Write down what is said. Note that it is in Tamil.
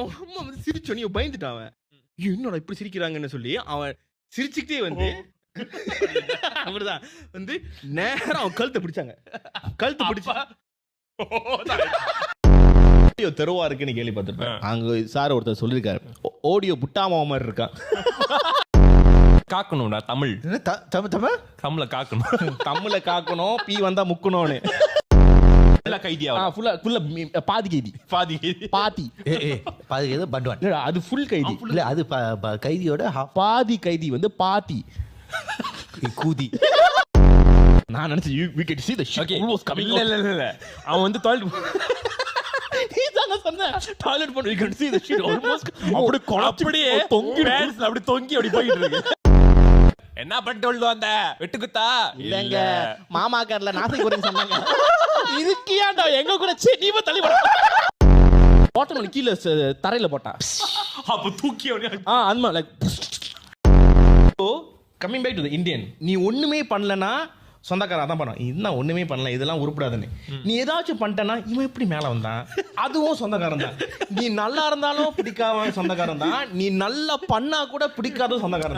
அம்மா வந்து சிரிச்சோன்னே பயந்துட்டான் அவன். என்னடா இப்படி சிரிக்கிறாங்கன்னு சொல்லி அவன் சிரிச்சுக்கிட்டே வந்து அப்படிதான் வந்து நேரா அவன் கழுத்தை பிடிச்சாங்க. கழுத்தை பிடிச்சு ஆடியோ தெருவா இருக்குன்னு கேள்விப்பட்டிருப்பேன். அங்க சார் ஒருத்தர் சொல்லியிருக்காரு, ஆடியோ புட்டாமா மாதிரி இருக்கான். காக்கணும்டா தமிழ். தமிழ காக்கணும். தமிழ காக்கணும், பி வந்தா முக்கணும்னு. கைதியா பாதி கைதி. பாதி பாதி பாதி பண்டுவான். அது ஃபுல் கைதி இல்ல, அது கைதியோட பாதி கைதி வந்து பாதி கூதி. நான் நினைச்சேன் we can see the shit almost coming out. இல்ல அவன் வந்து டாய்லெட் டாய்லெட் போய் we can see the shit almost அப்படியே தொங்கி பேன்ஸ்ல அப்படி தொங்கி அப்படி போயிட்டு இருக்கு. என்ன பண்ணிட்டு வந்த வெட்டுக்குத்தா? இல்லங்க மாமா கார்ல நாசை குறைன்னு சொன்னாங்க. இதுக்கியாண்டா எங்க கூட நீவ தள்ளி போட்டோம் கீழே தரையில போட்டா. அப்ப தூக்கி அந்த like. So coming back to the Indian, நீ ஒண்ணுமே பண்ணலனா சொந்தக்காரன் அதான் பண்ணுவான். இதுதான் ஒண்ணுமே பண்ணல, இதெல்லாம் உருப்படாதுன்னு. நீ ஏதாச்சும் பண்ணிட்டனா இவன் எப்படி மேல வந்தான், அதுவும் சொந்தக்காரன் தான். நீ நல்லா இருந்தாலும் பிடிக்காம சொந்தக்காரன் தான், நீ நல்லா பண்ணா கூட பிடிக்காத சொந்தக்காரன் தான்.